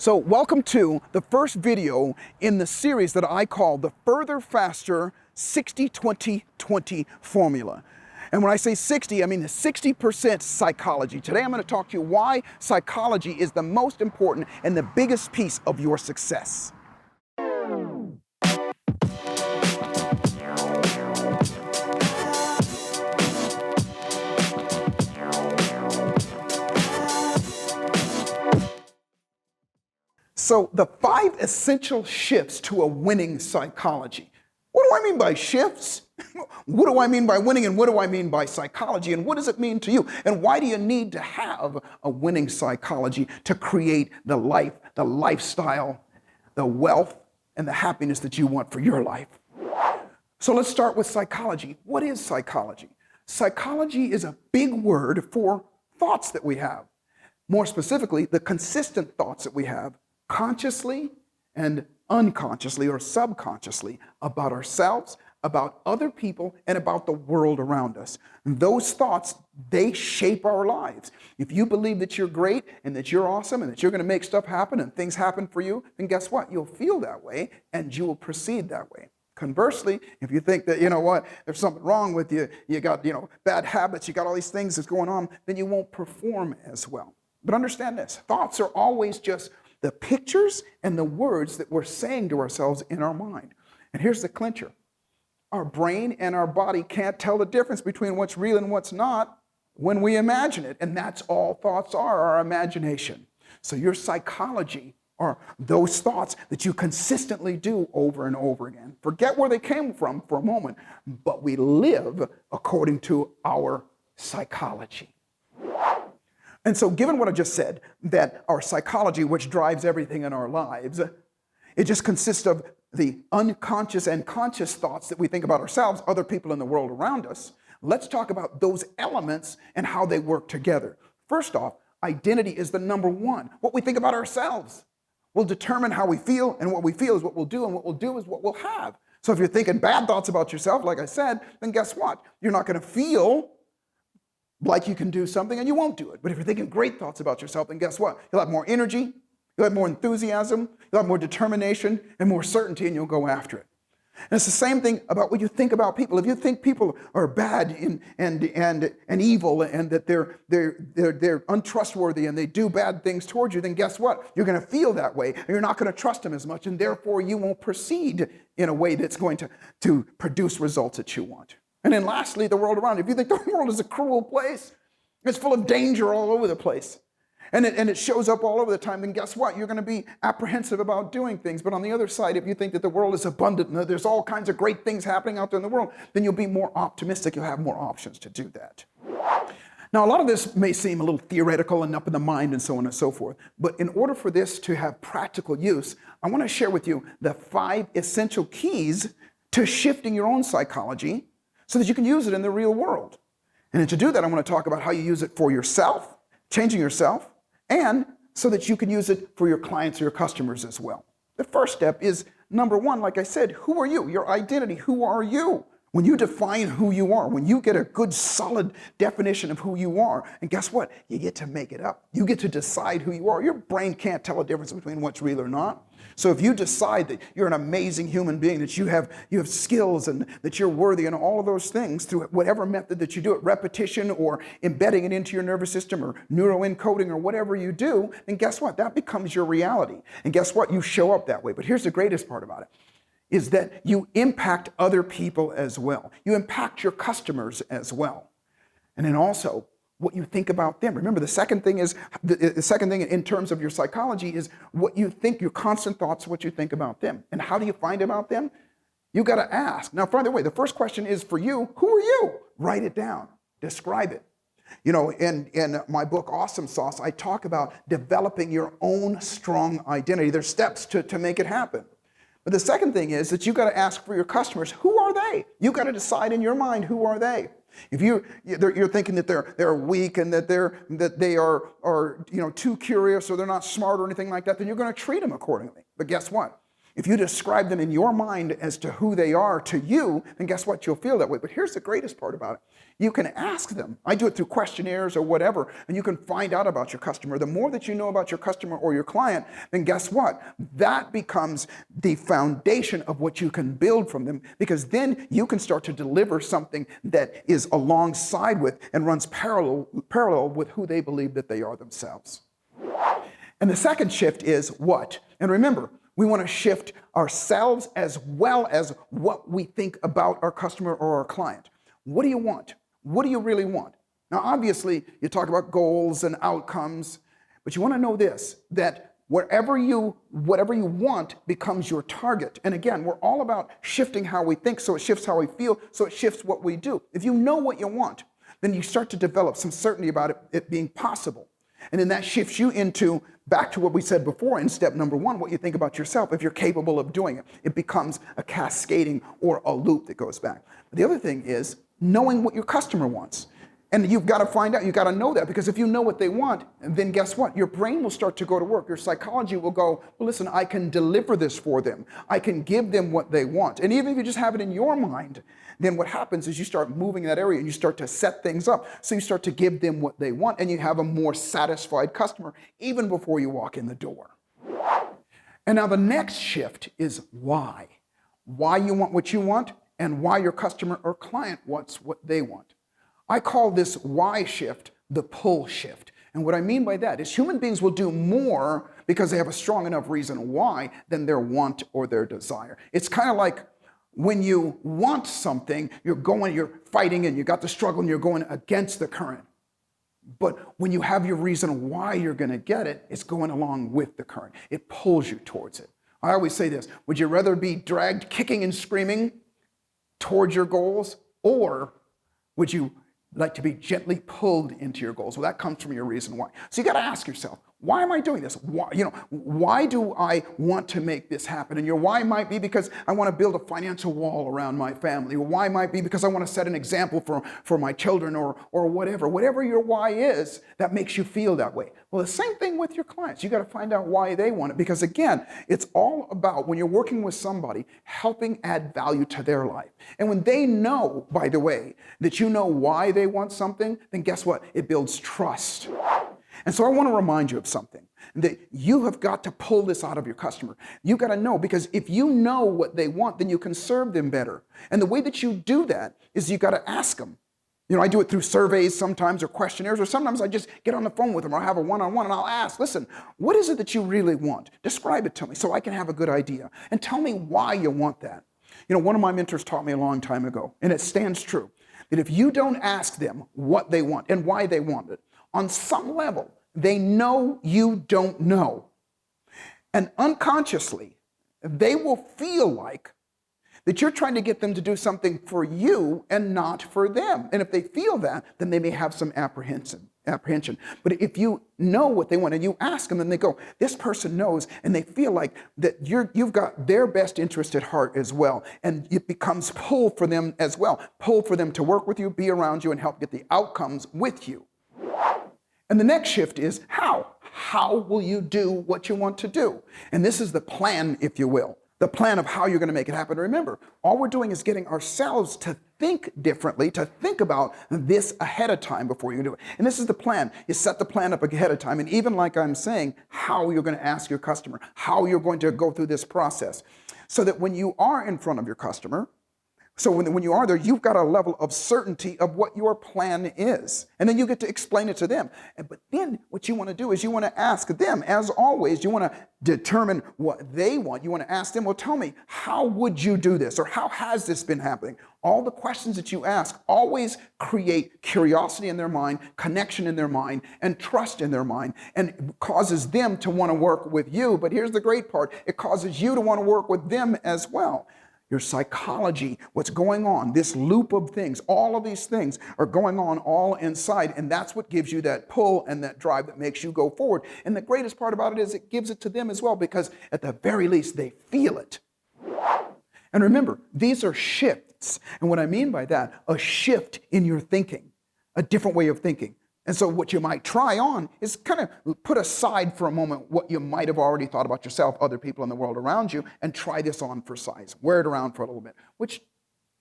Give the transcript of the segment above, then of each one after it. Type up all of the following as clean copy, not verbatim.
So welcome to the first video in the series that I call the Further Faster 60-20-20 formula. And when I say 60, I mean the 60% psychology. Today I'm going to talk to you why psychology is the most important and the biggest piece of your success. So the 5 essential shifts to a winning psychology. What do I mean by shifts? What do I mean by winning, and what do I mean by psychology, and what does it mean to you? And why do you need to have a winning psychology to create the life, the lifestyle, the wealth, and the happiness that you want for your life? So let's start with psychology. What is psychology? Psychology is a big word for thoughts that we have. More specifically, the consistent thoughts that we have consciously and unconsciously or subconsciously about ourselves, about other people, and about the world around us. And those thoughts, they shape our lives. If you believe that you're great and that you're awesome and that you're going to make stuff happen and things happen for you, then guess what? You'll feel that way and you will proceed that way. Conversely, if you think that, there's something wrong with you, you got, bad habits, you got all these things that's going on, then you won't perform as well. But understand this, thoughts are always just the pictures and the words that we're saying to ourselves in our mind. And here's the clincher. Our brain and our body can't tell the difference between what's real and what's not when we imagine it. And that's all thoughts are, our imagination. So your psychology are those thoughts that you consistently do over and over again. Forget where they came from for a moment, but we live according to our psychology. And so given what I just said, that our psychology, which drives everything in our lives, it just consists of the unconscious and conscious thoughts that we think about ourselves, other people in the world around us. Let's talk about those elements and how they work together. First off, identity is the number one. What we think about ourselves will determine how we feel, and what we feel is what we'll do, and what we'll do is what we'll have. So if you're thinking bad thoughts about yourself, like I said, then guess what? You're not going to feel like you can do something, and you won't do it. But if you're thinking great thoughts about yourself, then guess what? You'll have more energy, you'll have more enthusiasm, you'll have more determination and more certainty, and you'll go after it. And it's the same thing about what you think about people. If you think people are bad and evil, and that they're untrustworthy and they do bad things towards you, then guess what? You're going to feel that way, and you're not going to trust them as much, and therefore you won't proceed in a way that's going to produce results that you want. And then lastly, the world around you. If you think the world is a cruel place, it's full of danger all over the place, and it shows up all over the time, then guess what? You're going to be apprehensive about doing things. But on the other side, if you think that the world is abundant and that there's all kinds of great things happening out there in the world, then you'll be more optimistic. You'll have more options to do that. Now, a lot of this may seem a little theoretical and up in the mind and so on and so forth. But in order for this to have practical use, I want to share with you the 5 essential keys to shifting your own psychology so that you can use it in the real world. And to do that, I'm going to talk about how you use it for yourself, changing yourself, and so that you can use it for your clients or your customers as well. The first step is, number 1, like I said, who are you? Your identity, who are you? When you define who you are, when you get a good solid definition of who you are, and guess what? You get to make it up. You get to decide who you are. Your brain can't tell a difference between what's real or not. So if you decide that you're an amazing human being, that you have skills and that you're worthy and all of those things through whatever method that you do it, repetition or embedding it into your nervous system or neuroencoding or whatever you do, then guess what? That becomes your reality. And guess what? You show up that way. But here's the greatest part about it, is that you impact other people as well. You impact your customers as well. And then also, what you think about them. Remember, the second thing in terms of your psychology is what you think, your constant thoughts, what you think about them. And how do you find about them? You got to ask. Now, by the way, the first question is for you, who are you? Write it down. Describe it. In my book, Awesome Sauce, I talk about developing your own strong identity. There's steps to make it happen. But the second thing is that you got to ask for your customers, who are they? You got to decide in your mind, who are they? If you're thinking that they're weak and that they are too curious or they're not smart or anything like that, then you're going to treat them accordingly. But guess what? If you describe them in your mind as to who they are to you, then guess what? You'll feel that way. But here's the greatest part about it. You can ask them. I do it through questionnaires or whatever, and you can find out about your customer. The more that you know about your customer or your client, then guess what? That becomes the foundation of what you can build from them, because then you can start to deliver something that is alongside with and runs parallel with who they believe that they are themselves. And the second shift is what? And remember, we want to shift ourselves as well as what we think about our customer or our client. What do you want? What do you really want? Now, obviously, you talk about goals and outcomes, but you want to know this, that whatever you want becomes your target. And again, we're all about shifting how we think, so it shifts how we feel, so it shifts what we do. If you know what you want, then you start to develop some certainty about it being possible. And then that shifts you into, back to what we said before in step number one, what you think about yourself. If you're capable of doing it, it becomes a cascading or a loop that goes back. But the other thing is knowing what your customer wants. And you've got to find out, you've got to know that, because if you know what they want, then guess what? Your brain will start to go to work. Your psychology will go, well, listen, I can deliver this for them. I can give them what they want. And even if you just have it in your mind, then what happens is you start moving in that area and you start to set things up. So you start to give them what they want, and you have a more satisfied customer even before you walk in the door. And now the next shift is why. Why you want what you want and why your customer or client wants what they want. I call this why shift the pull shift. And what I mean by that is human beings will do more because they have a strong enough reason why than their want or their desire. It's kind of like when you want something, you're fighting and you got the struggle and you're going against the current. But when you have your reason why you're going to get it, it's going along with the current. It pulls you towards it. I always say this, would you rather be dragged kicking and screaming towards your goals, or would you like to be gently pulled into your goals? Well, that comes from your reason why. So you got to ask yourself, why am I doing this? Why do I want to make this happen? And your why might be because I want to build a financial wall around my family. Or why might be because I want to set an example for my children, or whatever. Whatever your why is, that makes you feel that way. Well, the same thing with your clients. You got to find out why they want it, because again, it's all about, when you're working with somebody, helping add value to their life. And when they know, by the way, that you know why they want something, then guess what? It builds trust. And so I want to remind you of something, that you have got to pull this out of your customer. You got to know, because if you know what they want, then you can serve them better. And the way that you do that is you got to ask them. I do it through surveys sometimes, or questionnaires, or sometimes I just get on the phone with them, or I have a one-on-one and I'll ask, listen, what is it that you really want? Describe it to me so I can have a good idea. And tell me why you want that. One of my mentors taught me a long time ago, and it stands true, that if you don't ask them what they want and why they want it, on some level, they know you don't know. And unconsciously, they will feel like that you're trying to get them to do something for you and not for them. And if they feel that, then they may have some apprehension. But if you know what they want and you ask them and they go, this person knows, and they feel like that you've got their best interest at heart as well. And it becomes pull for them as well. Pull for them to work with you, be around you, and help get the outcomes with you. And the next shift is how. How will you do what you want to do? And this is the plan, if you will. The plan of how you're going to make it happen. Remember, all we're doing is getting ourselves to think differently, to think about this ahead of time before you do it. And this is the plan. You set the plan up ahead of time. And even like I'm saying, how you're going to ask your customer, how you're going to go through this process, so that when you are in front of your customer, so when you are there, you've got a level of certainty of what your plan is. And then you get to explain it to them. But then what you want to do is you want to ask them, as always, you want to determine what they want. You want to ask them, well, tell me, how would you do this? Or how has this been happening? All the questions that you ask always create curiosity in their mind, connection in their mind, and trust in their mind, and causes them to want to work with you. But here's the great part. It causes you to want to work with them as well. Your psychology, what's going on, this loop of things, all of these things are going on all inside, and that's what gives you that pull and that drive that makes you go forward. And the greatest part about it is it gives it to them as well, because at the very least, they feel it. And remember, these are shifts. And what I mean by that, a shift in your thinking, a different way of thinking. And so what you might try on is kind of put aside for a moment what you might have already thought about yourself, other people in the world around you, and try this on for size. Wear it around for a little bit, which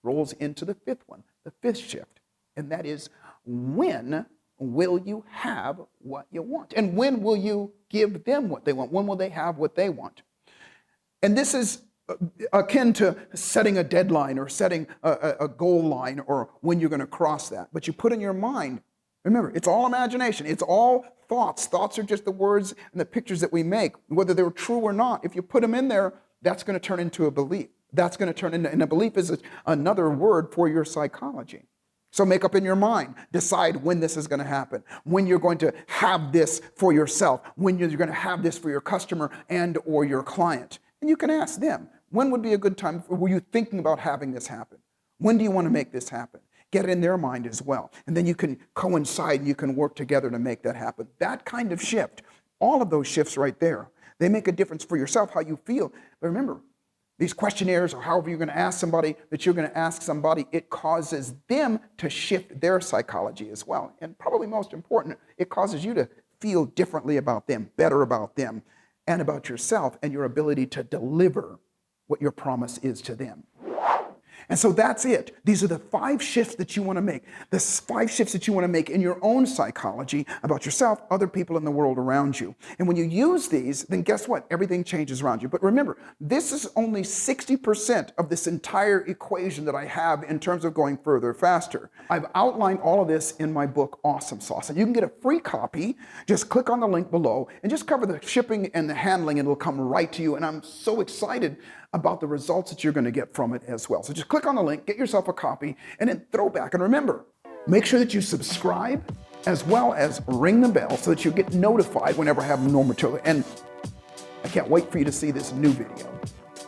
rolls into the fifth one, the fifth shift. And that is, when will you have what you want? And when will you give them what they want? When will they have what they want? And this is akin to setting a deadline or setting a goal line or when you're going to cross that. But you put in your mind, remember, it's all imagination. It's all thoughts. Thoughts are just the words and the pictures that we make, whether they're true or not. If you put them in there, that's going to turn into a belief. That's going to turn into, and a belief is another word for your psychology. So make up in your mind, decide when this is going to happen, when you're going to have this for yourself, when you're going to have this for your customer and or your client. And you can ask them, when would be a good time? Were you thinking about having this happen? When do you want to make this happen? Get it in their mind as well. And then you can coincide and you can work together to make that happen. That kind of shift, all of those shifts right there, they make a difference for yourself, how you feel. But remember, these questionnaires or however you're going to ask somebody that you're going to ask somebody, it causes them to shift their psychology as well. And probably most important, it causes you to feel differently about them, better about them, and about yourself and your ability to deliver what your promise is to them. And so that's it. These are the 5 shifts that you want to make. The 5 shifts that you want to make in your own psychology about yourself, other people in the world around you. And when you use these, then guess what? Everything changes around you. But remember, this is only 60% of this entire equation that I have in terms of going further, faster. I've outlined all of this in my book, Awesome Sauce. And you can get a free copy. Just click on the link below and just cover the shipping and the handling and it'll come right to you. And I'm so excited about the results that you're going to get from it as well. So just click on the link, get yourself a copy, and then throw back. And remember, make sure that you subscribe as well as ring the bell so that you get notified whenever I have more material. And I can't wait for you to see this new video.